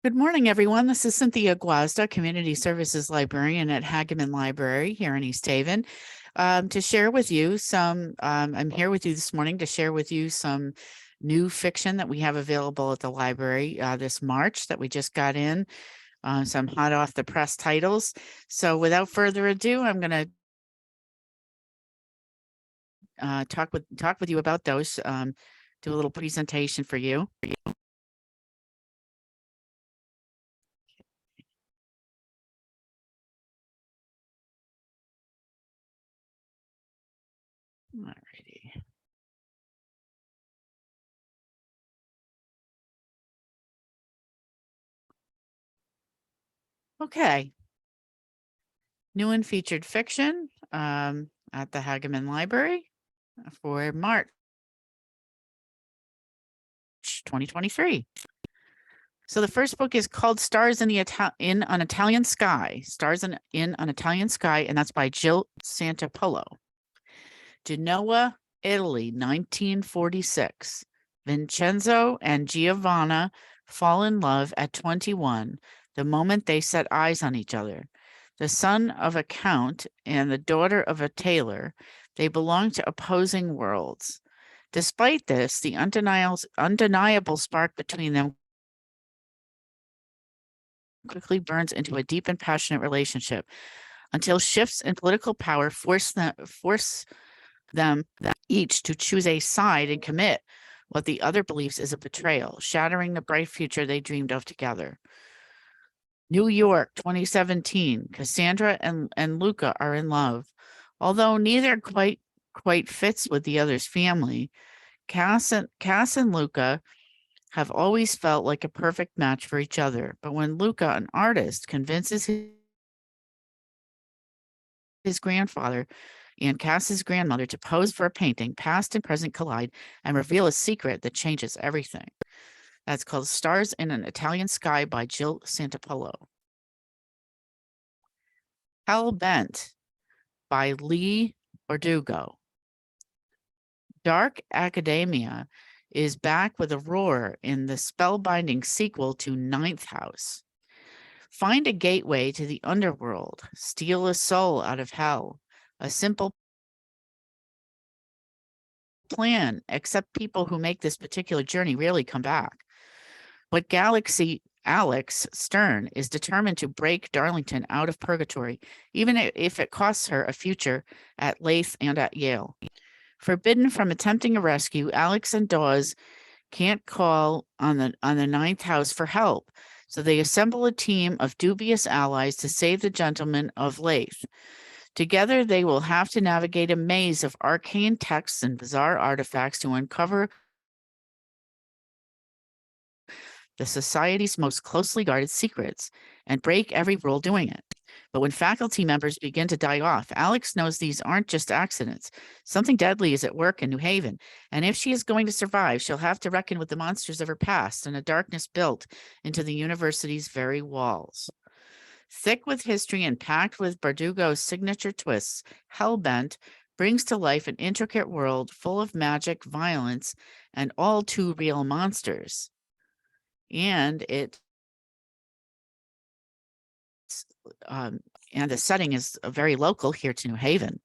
Good morning, everyone. This is Cynthia Gwiazda, Community Services Librarian at Hagaman Library here in East Haven, to share with you some, I'm here with you this morning to share with you some new fiction that we have available at the library this March that we just got in, some hot off the press titles. So without further ado, I'm going to talk with you about those, do a little presentation for you. Alrighty. Okay. New and featured fiction at the Hagaman Library for March 2023. So the first book is called Stars in an Italian Sky, Stars in an Italian Sky, and that's by Jill Santopolo. Genoa, Italy, 1946. Vincenzo and Giovanna fall in love at 21, the moment they set eyes on each other. The son of a count and the daughter of a tailor, they belong to opposing worlds. Despite this, the undeniable spark between them quickly burns into a deep and passionate relationship until shifts in political power force them each to choose a side and commit what the other believes is a betrayal, shattering the bright future they dreamed of together. New York, 2017. Cassandra and Luca are in love. Although neither quite fits with the other's family, Cass and Luca have always felt like a perfect match for each other. But when Luca, an artist, convinces his grandfather and Cass's grandmother to pose for a painting, past and present collide and reveal a secret that changes everything. That's called Stars in an Italian Sky by Jill Santopolo. Hell Bent by Lee Bardugo. Dark Academia is back with a roar in the spellbinding sequel to Ninth House. Find a gateway to the underworld, steal a soul out of hell. A simple plan, except people who make this particular journey rarely come back. But Galaxy Alex Stern is determined to break Darlington out of purgatory, even if it costs her a future at Lath and at Yale. Forbidden from attempting a rescue, Alex and Dawes can't call on the Ninth House for help, so they assemble a team of dubious allies to save the gentlemen of Lath. Together, they will have to navigate a maze of arcane texts and bizarre artifacts to uncover the society's most closely guarded secrets and break every rule doing it. But when faculty members begin to die off, Alex knows these aren't just accidents. Something deadly is at work in New Haven, and if she is going to survive, she'll have to reckon with the monsters of her past and a darkness built into the university's very walls. Thick with history and packed with Bardugo's signature twists, Hellbent brings to life an intricate world full of magic, violence, and all too real monsters. And and the setting is very local here to New Haven.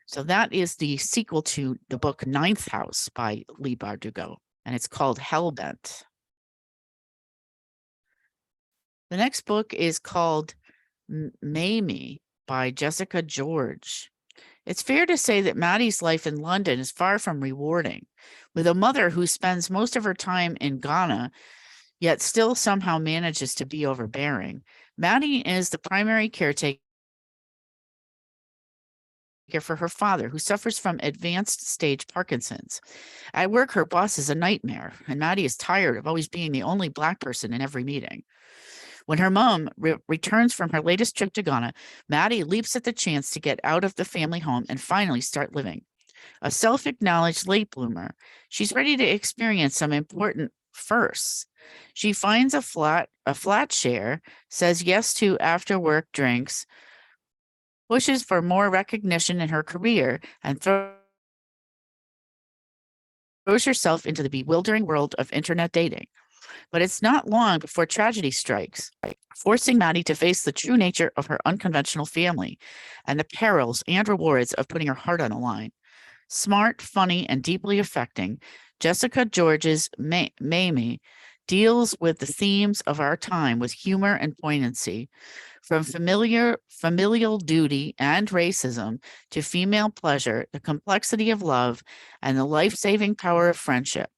So that is the sequel to the book Ninth House by Lee Bardugo, and it's called Hellbent. The next book is called Mamie by Jessica George. It's fair to say that Maddie's life in London is far from rewarding. With a mother who spends most of her time in Ghana, yet still somehow manages to be overbearing, Maddie is the primary caretaker for her father, who suffers from advanced stage Parkinson's. At work, her boss is a nightmare, and Maddie is tired of always being the only Black person in every meeting. When her mom returns from her latest trip to Ghana, Maddie leaps at the chance to get out of the family home and finally start living. A self-acknowledged late bloomer, she's ready to experience some important firsts. She finds a flat share, says yes to after-work drinks, pushes for more recognition in her career, and throws herself into the bewildering world of internet dating. But it's not long before tragedy strikes, forcing Maddie to face the true nature of her unconventional family and the perils and rewards of putting her heart on the line. Smart, funny, and deeply affecting, Jessica George's Mamie deals with the themes of our time with humor and poignancy, from familial duty and racism to female pleasure, the complexity of love, and the life-saving power of friendship.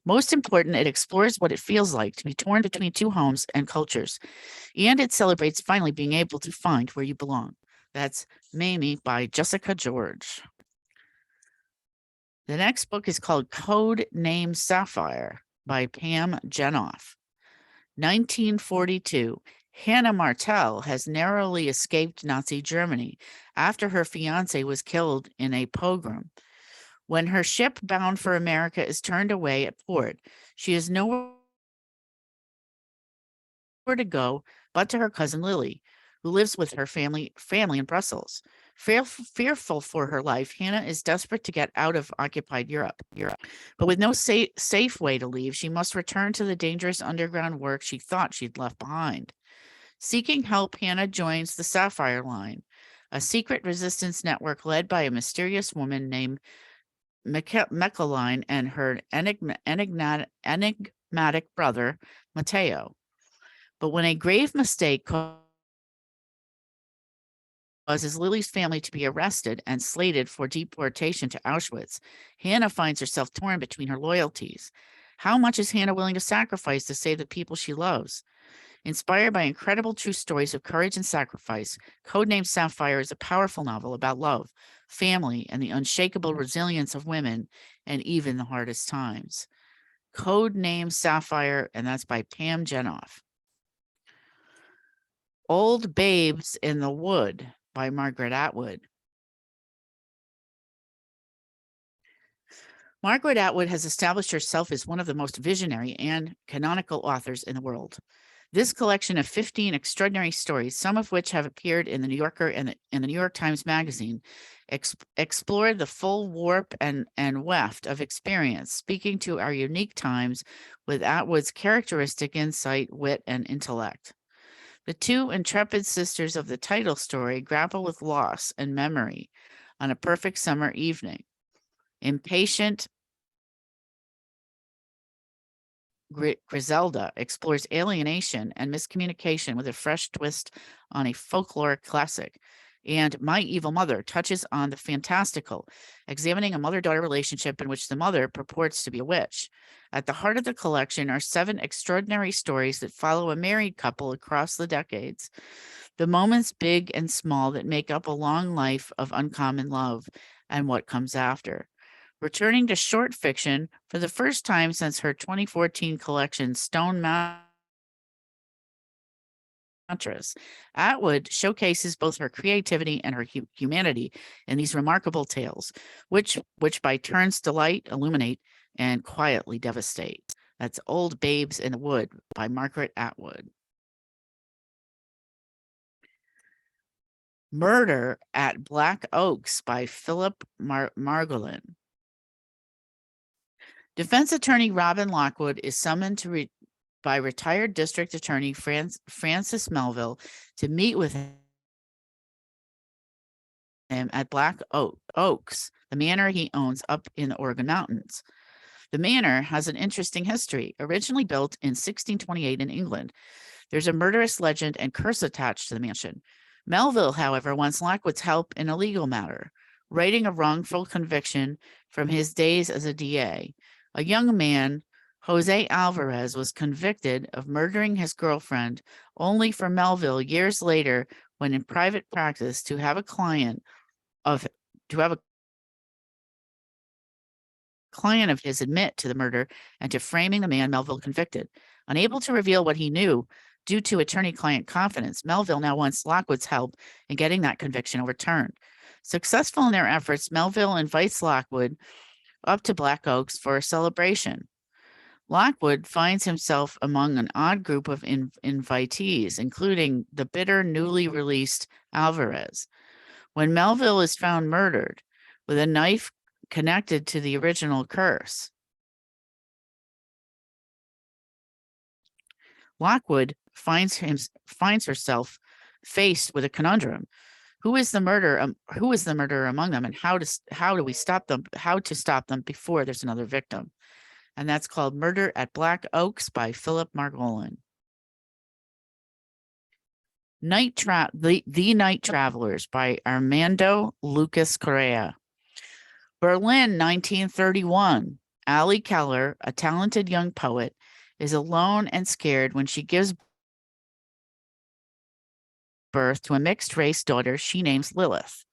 Most important, it explores what it feels like to be torn between two homes and cultures, and it celebrates finally being able to find where you belong. That's Mamie by Jessica George. The next book is called Code Name Sapphire by Pam Jenoff. 1942. Hannah Martel has narrowly escaped Nazi Germany after her fiancé was killed in a pogrom. When her ship bound for America is turned away at port, she has nowhere to go but to her cousin Lily, who lives with her family in Brussels. Fearful for her life, Hannah is desperate to get out of occupied Europe. But with no safe way to leave, she must return to the dangerous underground work she thought she'd left behind. Seeking help, Hannah joins the Sapphire Line, a secret resistance network led by a mysterious woman named Meckeline and her enigmatic brother, Matteo. But when a grave mistake causes Lily's family to be arrested and slated for deportation to Auschwitz, Hannah finds herself torn between her loyalties. How much is Hannah willing to sacrifice to save the people she loves? Inspired by incredible true stories of courage and sacrifice, Codenamed Sapphire is a powerful novel about love, family, and the unshakable resilience of women, and even the hardest times. Codenamed Sapphire, and that's by Pam Jenoff. Old Babes in the Wood by Margaret Atwood. Margaret Atwood has established herself as one of the most visionary and canonical authors in the world. This collection of 15 extraordinary stories, some of which have appeared in the New Yorker and the New York Times Magazine, explore the full warp and weft of experience, speaking to our unique times with Atwood's characteristic insight, wit, and intellect. The two intrepid sisters of the title story grapple with loss and memory on a perfect summer evening. Impatient Griselda explores alienation and miscommunication with a fresh twist on a folkloric classic. And My Evil Mother touches on the fantastical, examining a mother-daughter relationship in which the mother purports to be a witch. At the heart of the collection are 7 extraordinary stories that follow a married couple across the decades, the moments big and small that make up a long life of uncommon love and what comes after. Returning to short fiction for the first time since her 2014 collection, Stone Mattress, Atwood showcases both her creativity and her humanity in these remarkable tales, which by turns delight, illuminate, and quietly devastate. That's Old Babes in the Wood by Margaret Atwood. Murder at Black Oaks by Philip Margolin. Defense attorney Robin Lockwood is summoned by retired district attorney Francis Melville to meet with him at Black Oaks, the manor he owns up in the Oregon Mountains. The manor has an interesting history. Originally built in 1628 in England, there's a murderous legend and curse attached to the mansion. Melville, however, wants Lockwood's help in a legal matter, righting a wrongful conviction from his days as a DA. A young man, Jose Alvarez, was convicted of murdering his girlfriend, only for Melville years later, when in private practice, to have a client of his admit to the murder and to framing the man Melville convicted. Unable to reveal what he knew due to attorney-client confidence, Melville now wants Lockwood's help in getting that conviction overturned. Successful in their efforts, Melville invites Lockwood up to Black Oaks for a celebration. Lockwood finds himself among an odd group of invitees, including the bitter, newly released Alvarez. When Melville is found murdered with a knife connected to the original curse, Lockwood finds herself faced with a conundrum. Who is the murderer among them, and how do we stop them? How to stop them before there's another victim? And that's called Murder at Black Oaks by Philip Margolin. The Night Travelers by Armando Lucas Correa. Berlin, 1931. Allie Keller, a talented young poet, is alone and scared when she gives birth to a mixed-race daughter she names Lilith.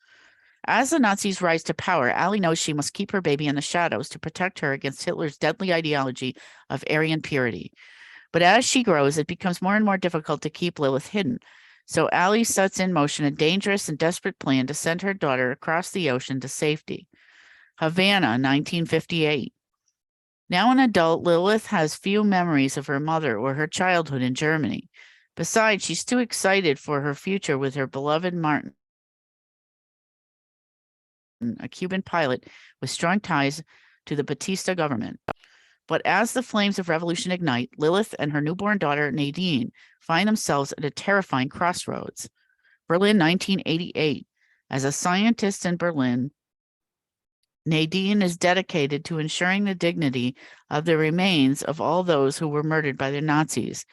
As the Nazis rise to power, Allie knows she must keep her baby in the shadows to protect her against Hitler's deadly ideology of Aryan purity. But as she grows, it becomes more and more difficult to keep Lilith hidden. So Allie sets in motion a dangerous and desperate plan to send her daughter across the ocean to safety. Havana, 1958. Now an adult, Lilith has few memories of her mother or her childhood in Germany. Besides, she's too excited for her future with her beloved Martin, a Cuban pilot with strong ties to the Batista government. But as the flames of revolution ignite, Lilith and her newborn daughter, Nadine, find themselves at a terrifying crossroads. Berlin, 1988. As a scientist in Berlin, Nadine is dedicated to ensuring the dignity of the remains of all those who were murdered by the Nazis.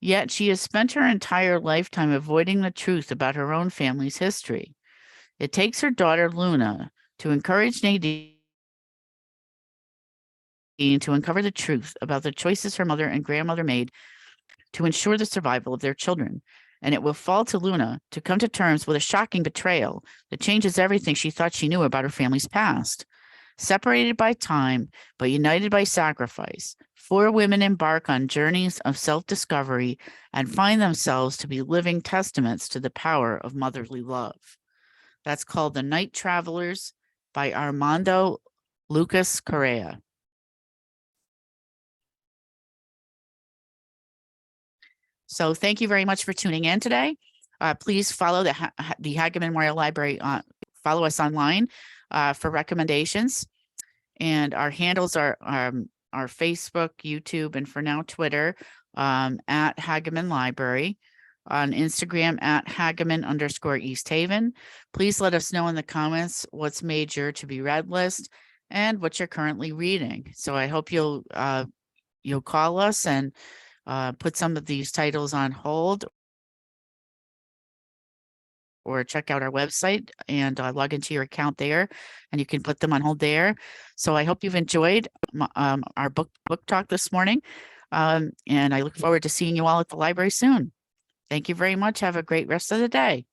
Yet she has spent her entire lifetime avoiding the truth about her own family's history. It takes her daughter, Luna, to encourage Nadine to uncover the truth about the choices her mother and grandmother made to ensure the survival of their children. And it will fall to Luna to come to terms with a shocking betrayal that changes everything she thought she knew about her family's past. Separated by time, but united by sacrifice, 4 women embark on journeys of self-discovery and find themselves to be living testaments to the power of motherly love. That's called The Night Travelers by Armando Lucas Correa. So thank you very much for tuning in today. Please follow the Hagaman Memorial Library. Follow us online for recommendations. And our handles are our Facebook, YouTube, and for now, Twitter at Hagaman Library. On Instagram at Hagaman_East Haven. Please let us know in the comments what's made your to be read list and what you're currently reading. So I hope you'll call us and put some of these titles on hold, or check out our website and log into your account there, and you can put them on hold there. So I hope you've enjoyed our book talk this morning, and I look forward to seeing you all at the library soon. Thank you very much. Have a great rest of the day.